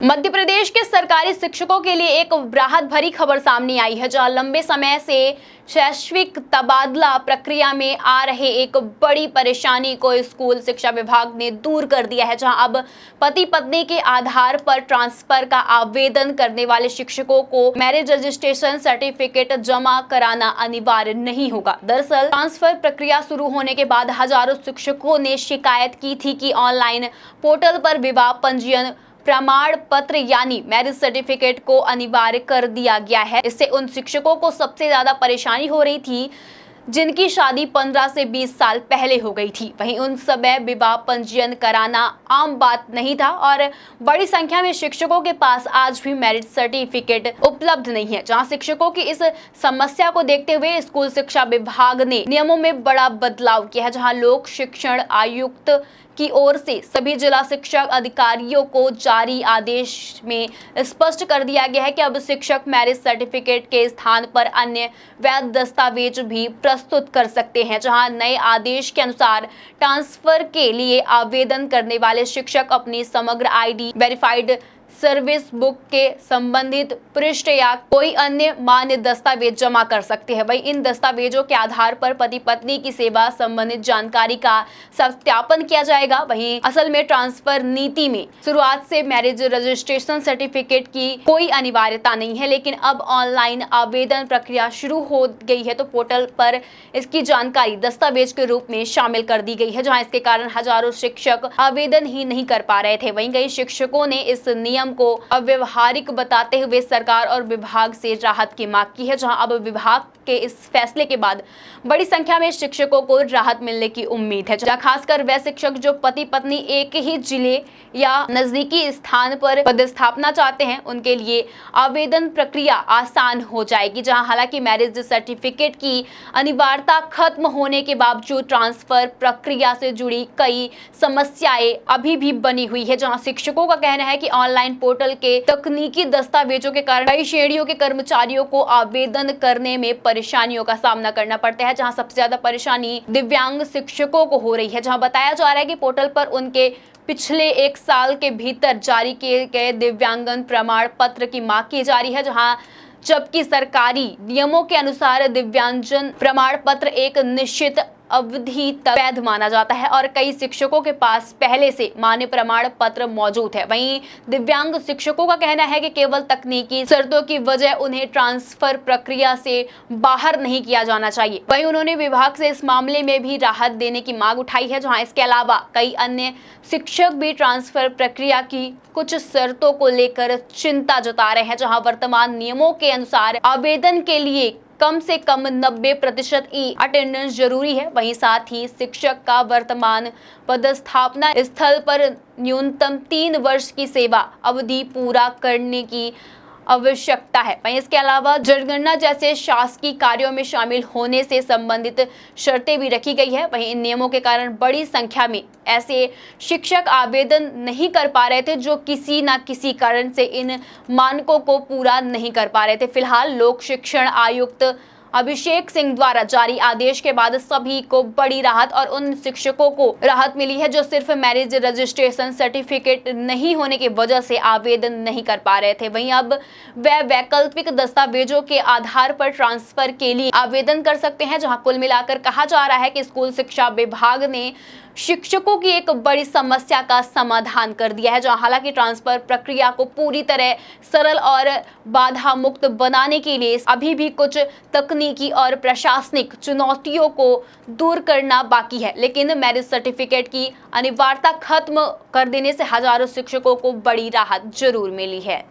मध्य प्रदेश के सरकारी शिक्षकों के लिए एक राहत भरी खबर सामने आई है, जहां लंबे समय से शैक्षिक तबादला प्रक्रिया में आ रहे एक बड़ी परेशानी को स्कूल शिक्षा विभाग ने दूर कर दिया है। जहां अब पति पत्नी के आधार पर ट्रांसफर का आवेदन करने वाले शिक्षकों को मैरिज रजिस्ट्रेशन सर्टिफिकेट जमा कराना अनिवार्य नहीं होगा। दरअसल ट्रांसफर प्रक्रिया शुरू होने के बाद हजारों शिक्षकों ने शिकायत की थी कि ऑनलाइन पोर्टल पर विवाह पंजीयन प्रमाण पत्र यानी मैरिज सर्टिफिकेट को अनिवार्य कर दिया गया है। इससे उन शिक्षकों को सबसे ज्यादा परेशानी हो रही थी जिनकी शादी 15 से 20 साल पहले हो गई थी। वहीं उन समय विवाह पंजीयन कराना आम बात नहीं था और बड़ी संख्या में शिक्षकों के पास आज भी मैरिज सर्टिफिकेट उपलब्ध नहीं है। जहां शिक्षकों की इस समस्या को देखते हुए स्कूल शिक्षा विभाग ने नियमों में बड़ा बदलाव किया है। जहां लोक शिक्षण आयुक्त की ओर से सभी जिला शिक्षा अधिकारियों को जारी आदेश में स्पष्ट कर दिया गया है कि अब शिक्षक मैरिज सर्टिफिकेट के स्थान पर अन्य वैध दस्तावेज भी प्रस्तुत कर सकते हैं। जहां नए आदेश के अनुसार ट्रांसफर के लिए आवेदन करने वाले शिक्षक अपनी समग्र आईडी, वेरिफाइड सर्विस बुक के संबंधित पृष्ठ या कोई अन्य मान्य दस्तावेज जमा कर सकते हैं। वहीं इन दस्तावेजों के आधार पर पति पत्नी की सेवा संबंधित जानकारी का सत्यापन किया जाएगा। वहीं असल में ट्रांसफर नीति में शुरुआत से मैरिज रजिस्ट्रेशन सर्टिफिकेट की कोई अनिवार्यता नहीं है, लेकिन अब ऑनलाइन आवेदन प्रक्रिया शुरू हो गई है तो पोर्टल पर इसकी जानकारी दस्तावेज के रूप में शामिल कर दी गई है। जहाँ इसके कारण हजारों शिक्षक आवेदन ही नहीं कर पा रहे थे। वहीं कई शिक्षकों ने इस नियम को अव्यवहारिक बताते हुए सरकार और विभाग से राहत की मांग की है। जहां अब विभाग के इस फैसले के बाद बड़ी संख्या में शिक्षकों को राहत मिलने की उम्मीद है। जहां खासकर वे शिक्षक जो पति पत्नी एक ही जिले या नजदीकी स्थान पर पदस्थापना चाहते हैं, उनके लिए आवेदन प्रक्रिया आसान हो जाएगी। जहां हालांकि मैरिज सर्टिफिकेट की अनिवार्यता खत्म होने के बावजूद ट्रांसफर प्रक्रिया से जुड़ी कई समस्याएं अभी भी बनी हुई है। जहां शिक्षकों का कहना है कि ऑनलाइन पोर्टल के तकनीकी दस्तावेजों के कारण कई श्रेणियों के कर्मचारियों को आवेदन करने में परेशानियों का सामना करना पड़ता है। जहां सबसे ज्यादा परेशानी दिव्यांग शिक्षकों को हो रही है। जहां बताया जा रहा है कि पोर्टल पर उनके पिछले 1 साल के भीतर जारी किए गए दिव्यांगन प्रमाण पत्र की मांग की जा रही है। जहां जबकि सरकारी नियमों के अनुसार दिव्यांगजन प्रमाण पत्र एक निश्चित अवधि तक वैध माना जाता है और कई शिक्षकों के पास पहले से मान्य प्रमाण पत्र मौजूद है। वहीं दिव्यांग शिक्षकों का कहना है कि केवल तकनीकी शर्तों की वजह उन्हें ट्रांसफर प्रक्रिया से बाहर नहीं किया जाना चाहिए। वहीं उन्होंने विभाग से इस मामले में भी राहत देने की मांग उठाई है। जहां इसके अलावा कई अन्य शिक्षक भी ट्रांसफर प्रक्रिया की कुछ शर्तों को लेकर चिंता जता रहे हैं। जहां वर्तमान नियमों के अनुसार आवेदन के लिए कम से कम 90% ई अटेंडेंस जरूरी है। वहीं साथ ही शिक्षक का वर्तमान पदस्थापना स्थल पर न्यूनतम 3 वर्ष की सेवा अवधि पूरा करने की आवश्यकता है। वहीं इसके अलावा जनगणना जैसे शासकीय कार्यों में शामिल होने से संबंधित शर्तें भी रखी गई है। वहीं इन नियमों के कारण बड़ी संख्या में ऐसे शिक्षक आवेदन नहीं कर पा रहे थे जो किसी न किसी कारण से इन मानकों को पूरा नहीं कर पा रहे थे। फिलहाल लोक शिक्षण आयुक्त अभिषेक सिंह द्वारा जारी आदेश के बाद सभी को बड़ी राहत और उन शिक्षकों को राहत मिली है जो सिर्फ मैरिज रजिस्ट्रेशन सर्टिफिकेट नहीं होने की वजह से आवेदन नहीं कर पा रहे थे। वहीं अब वे वैकल्पिक दस्तावेजों के आधार पर ट्रांसफर के लिए आवेदन कर सकते हैं। जहां कुल मिलाकर कहा जा रहा है कि स्कूल शिक्षा विभाग ने शिक्षकों की एक बड़ी समस्या का समाधान कर दिया है। जहां हालांकि ट्रांसफर प्रक्रिया को पूरी तरह सरल और बाधा मुक्त बनाने के लिए अभी भी कुछ तकनीकी और प्रशासनिक चुनौतियों को दूर करना बाकी है, लेकिन मैरिज सर्टिफिकेट की अनिवार्यता खत्म कर देने से हजारों शिक्षकों को बड़ी राहत जरूर मिली है।